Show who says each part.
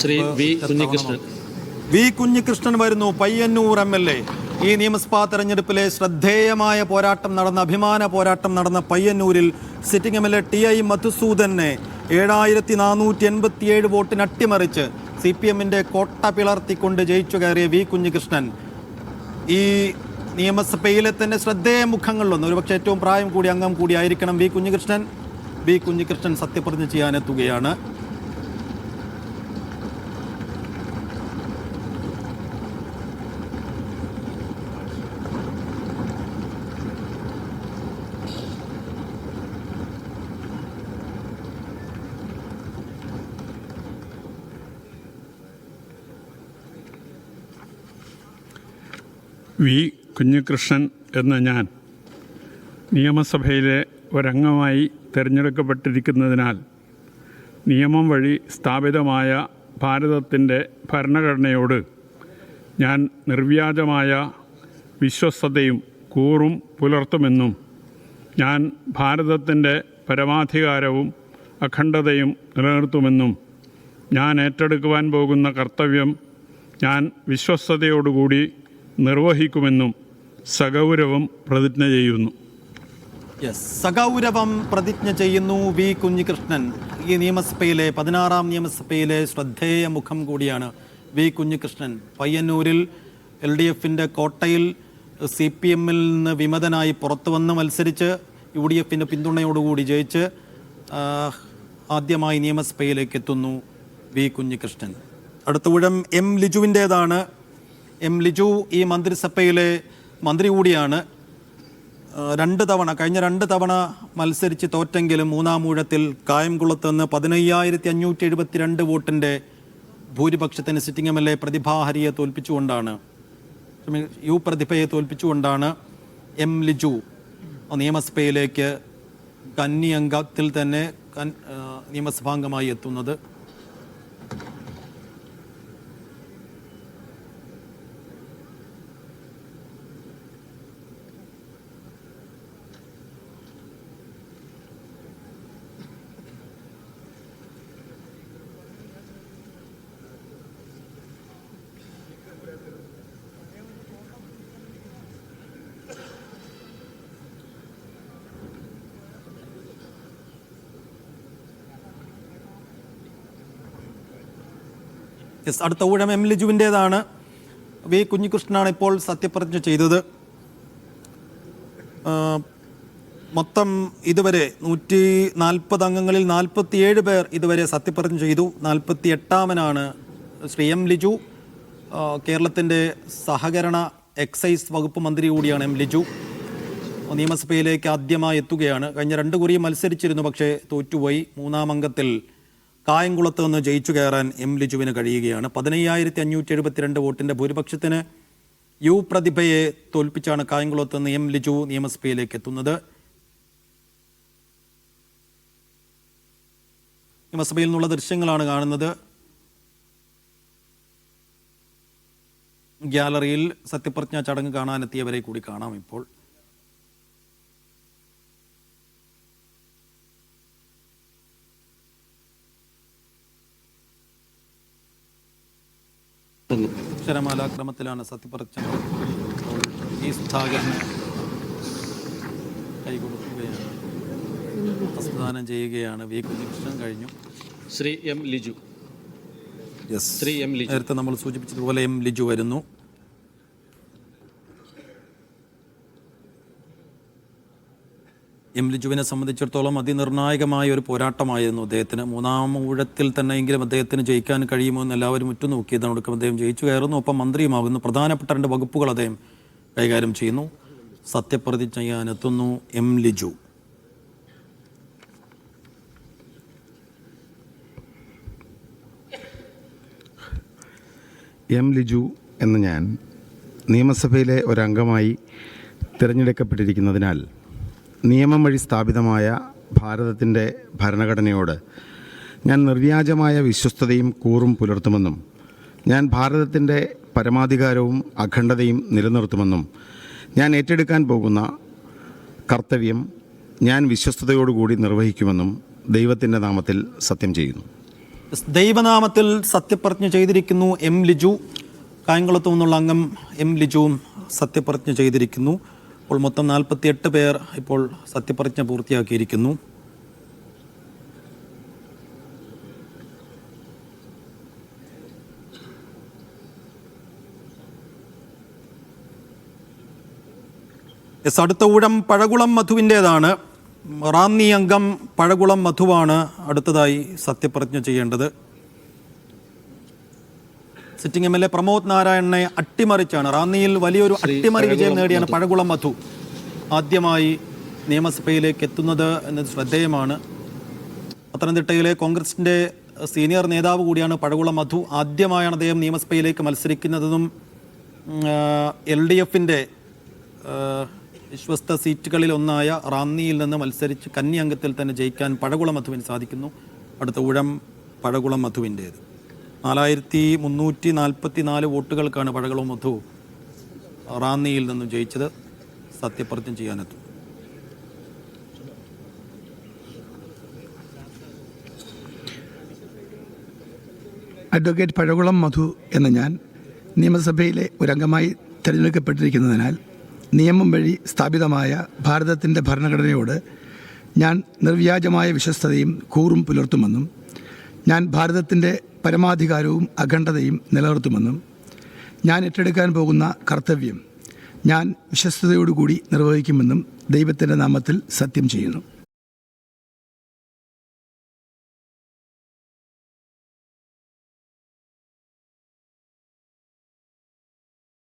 Speaker 1: Shri
Speaker 2: V Kunhikrishnan വരുന്നു, Payyanur MLA. ഈ നിയമസഭാ തെരഞ്ഞെടുപ്പിലെ ശ്രദ്ധേയമായ പോരാട്ടം നടന്ന, അഭിമാന പോരാട്ടം നടന്ന പയ്യന്നൂരിൽ സിറ്റിംഗ് MLA TI മധുസൂദനെ 7487 വോട്ടിന് അട്ടിമറിച്ച് CPM-ന്റെ കോട്ട പിളർത്തിക്കൊണ്ട് ജയിച്ചു കയറിയ വി കുഞ്ഞികൃഷ്ണൻ ഈ നിയമസഭയിലെ തന്നെ ശ്രദ്ധേയ മുഖങ്ങളിലൊന്ന്, ഒരുപക്ഷെ ഏറ്റവും പ്രായം കൂടി അംഗം കൂടി ആയിരിക്കണം വി കുഞ്ഞികൃഷ്ണൻ സത്യപ്രതിജ്ഞ ചെയ്യാനെത്തുകയാണ്.
Speaker 3: വി കുഞ്ഞികൃഷ്ണൻ എന്ന ഞാൻ നിയമസഭയിലെ ഒരംഗമായി തിരഞ്ഞെടുക്കപ്പെട്ടിരിക്കുന്നതിനാൽ നിയമം വഴി സ്ഥാപിതമായ ഭാരതത്തിൻ്റെ ഭരണഘടനയോട് ഞാൻ നിർവ്യാജമായ വിശ്വസ്തതയും കൂറും പുലർത്തുമെന്നും ഞാൻ ഭാരതത്തിൻ്റെ പരമാധികാരവും അഖണ്ഡതയും നിലനിർത്തുമെന്നും ഞാൻ ഏറ്റെടുക്കുവാൻ പോകുന്ന കർത്തവ്യം ഞാൻ വിശ്വസ്തതയോടുകൂടി നിർവഹിക്കുമെന്നും സഗൗരവം പ്രതിജ്ഞ ചെയ്യുന്നു.
Speaker 2: സഗൗരവം പ്രതിജ്ഞ ചെയ്യുന്നു വി കുഞ്ഞികൃഷ്ണൻ. ഈ നിയമസഭയിലെ 16-ാം നിയമസഭയിലെ ശ്രദ്ധേയ മുഖം കൂടിയാണ് വി കുഞ്ഞികൃഷ്ണൻ. പയ്യന്നൂരിൽ LDF-ന്റെ കോട്ടയിൽ CPM-ൽ നിന്ന് വിമതനായി പുറത്തു വന്ന് മത്സരിച്ച് UDF-ന്റെ പിന്തുണയോടുകൂടി ജയിച്ച് ആദ്യമായി നിയമസഭയിലേക്ക് എത്തുന്നു വി കുഞ്ഞികൃഷ്ണൻ. അടുത്ത ഊഴം M ലിജുവിൻ്റേതാണ്. M ലിജു ഈ മന്ത്രിസഭയിലെ മന്ത്രി കൂടിയാണ്. കഴിഞ്ഞ രണ്ട് തവണ മത്സരിച്ച് തോറ്റെങ്കിലും മൂന്നാം ഊഴത്തിൽ കായംകുളത്ത് നിന്ന് 15,572 വോട്ടിൻ്റെ ഭൂരിപക്ഷത്തിന് സിറ്റിംഗ് MLA പ്രതിഭയെ തോൽപ്പിച്ചുകൊണ്ടാണ് M ലിജു നിയമസഭയിലേക്ക് കന്നി അംഗത്തിൽ തന്നെ നിയമസഭാംഗമായി എത്തുന്നത്. അടുത്ത ഊഴം M ലിജുവിൻ്റേതാണ്. വി കുഞ്ഞികൃഷ്ണനാണ് ഇപ്പോൾ സത്യപ്രതിജ്ഞ ചെയ്തത്. മൊത്തം ഇതുവരെ 140 അംഗങ്ങളിൽ 47 പേർ ഇതുവരെ സത്യപ്രതിജ്ഞ ചെയ്തു. 48-ാമനാണ് ശ്രീ M ലിജു. കേരളത്തിൻ്റെ സഹകരണ എക്സൈസ് വകുപ്പ് മന്ത്രി കൂടിയാണ് M ലിജു. നിയമസഭയിലേക്ക് ആദ്യമായി എത്തുകയാണ്. കഴിഞ്ഞ 2 കുറിയും മത്സരിച്ചിരുന്നു, പക്ഷേ തോറ്റുപോയി. മൂന്നാം അംഗത്തിൽ കായംകുളത്ത് നിന്ന് ജയിച്ചു കയറാൻ M ലിജുവിന് കഴിയുകയാണ്. 15,572 വോട്ടിൻ്റെ ഭൂരിപക്ഷത്തിന് പ്രതിഭയെ തോൽപ്പിച്ചാണ് കായംകുളത്ത് നിന്ന് M ലിജു നിയമസഭയിലേക്ക് എത്തുന്നത്. നിയമസഭയിൽ നിന്നുള്ള ദൃശ്യങ്ങളാണ് കാണുന്നത്. ഗ്യാലറിയിൽ സത്യപ്രതിജ്ഞാ ചടങ്ങ് കാണാനെത്തിയവരെ കൂടി കാണാം ഇപ്പോൾ. അക്ഷരമാലാക്രമത്തിലാണ് സത്യപ്രതിജ്ഞ. ഈ സുധാകരന് കൈകൊടുക്കുകയാണ്, പ്രസ്ഥാനം ചെയ്യുകയാണ്. വി കുഞ്ഞികൃഷ്ണൻ കഴിഞ്ഞു.
Speaker 1: ശ്രീ M ലിജു.
Speaker 2: നേരത്തെ നമ്മൾ സൂചിപ്പിച്ചതുപോലെ M ലിജു വരുന്നു. M ലിജുവിനെ സംബന്ധിച്ചിടത്തോളം അതിനിർണായകമായ ഒരു പോരാട്ടമായിരുന്നു അദ്ദേഹത്തിന്. മൂന്നാം ഊഴത്തിൽ തന്നെയെങ്കിലും അദ്ദേഹത്തിന് ജയിക്കാൻ കഴിയുമോ എന്ന് എല്ലാവരും ഉറ്റുനോക്കിയതാണ്. ഒടുക്കം അദ്ദേഹം ജയിച്ചു കയറുന്നു, ഒപ്പം മന്ത്രിയുമാകുന്നു. പ്രധാനപ്പെട്ട 2 വകുപ്പുകൾ അദ്ദേഹം കൈകാര്യം ചെയ്യുന്നു. സത്യപ്രതിജ്ഞ ചെയ്യാനെത്തുന്നു M ലിജു.
Speaker 4: M ലിജു എന്ന ഞാൻ നിയമസഭയിലെ ഒരംഗമായി തിരഞ്ഞെടുക്കപ്പെട്ടിരിക്കുന്നതിനാൽ നിയമം വഴി സ്ഥാപിതമായ ഭാരതത്തിൻ്റെ ഭരണഘടനയോട് ഞാൻ നിർവ്യാജമായ വിശ്വസ്തതയും കൂറും പുലർത്തുമെന്നും ഞാൻ ഭാരതത്തിൻ്റെ പരമാധികാരവും അഖണ്ഡതയും നിലനിർത്തുമെന്നും ഞാൻ ഏറ്റെടുക്കാൻ പോകുന്ന കർത്തവ്യം ഞാൻ വിശ്വസ്തയോടുകൂടി നിർവഹിക്കുമെന്നും ദൈവത്തിൻ്റെ നാമത്തിൽ സത്യം ചെയ്യുന്നു.
Speaker 2: ദൈവനാമത്തിൽ സത്യപ്രതിജ്ഞ ചെയ്തിരിക്കുന്നു എം ലിജു. കായംകുളത്തു നിന്നുള്ള അംഗം എം ലിജുവും സത്യപ്രതിജ്ഞ ചെയ്തിരിക്കുന്നു. അപ്പോൾ മൊത്തം 48 പേർ ഇപ്പോൾ സത്യപ്രതിജ്ഞ പൂർത്തിയാക്കിയിരിക്കുന്നു. അടുത്ത ഊഴം പഴകുളം മധുവിൻ്റേതാണ്. റാന്നി അംഗം പഴകുളം മധുവാണ് അടുത്തതായി സത്യപ്രതിജ്ഞ ചെയ്യേണ്ടത്. സിറ്റിംഗ് MLA പ്രമോദ് നാരായണനെ അട്ടിമറിച്ചാണ്, റാന്നിയിൽ വലിയൊരു അട്ടിമറി വിജയം നേടിയാണ് പഴകുളം മധു ആദ്യമായി നിയമസഭയിലേക്ക് എത്തുന്നത് എന്നത് ശ്രദ്ധേയമാണ്. പത്തനംതിട്ടയിലെ കോൺഗ്രസിൻ്റെ സീനിയർ നേതാവ് കൂടിയാണ് പഴകുളം മധു. ആദ്യമായാണ് അദ്ദേഹം നിയമസഭയിലേക്ക് മത്സരിക്കുന്നതെന്നും LDFൻ്റെ വിശ്വസ്ത സീറ്റുകളിൽ ഒന്നായ റാന്നിയിൽ നിന്ന് മത്സരിച്ച് കന്നി അംഗത്തിൽ തന്നെ ജയിക്കാൻ പഴകുളം മധുവിന് സാധിക്കുന്നു. അടുത്ത ഊഴം പഴകുളം മധുവിൻ്റേത്. 4344 വോട്ടുകൾക്കാണ് പഴകുളം മധു റാന്നിയിൽ നിന്നും ജയിച്ചത്. സത്യപ്രതിജ്ഞ ചെയ്യാനെത്തും.
Speaker 1: അഡ്വക്കേറ്റ് പഴകുളം മധു എന്ന ഞാൻ നിയമസഭയിലെ ഒരംഗമായി തിരഞ്ഞെടുക്കപ്പെട്ടിരിക്കുന്നതിനാൽ നിയമം വഴി സ്ഥാപിതമായ ഭാരതത്തിൻ്റെ ഭരണഘടനയോട് ഞാൻ നിർവ്യാജമായ വിശ്വസ്തതയും കൂറും പുലർത്തുമെന്നും ഞാൻ ഭാരതത്തിൻ്റെ പരമാധികാരവും അഖണ്ഡതയും നിലനിർത്തുമെന്നും ഞാൻ ഏറ്റെടുക്കാൻ പോകുന്ന കർത്തവ്യം ഞാൻ വിശ്വസ്തയോടുകൂടി നിർവഹിക്കുമെന്നും ദൈവത്തിൻ്റെ നാമത്തിൽ സത്യം ചെയ്യുന്നു.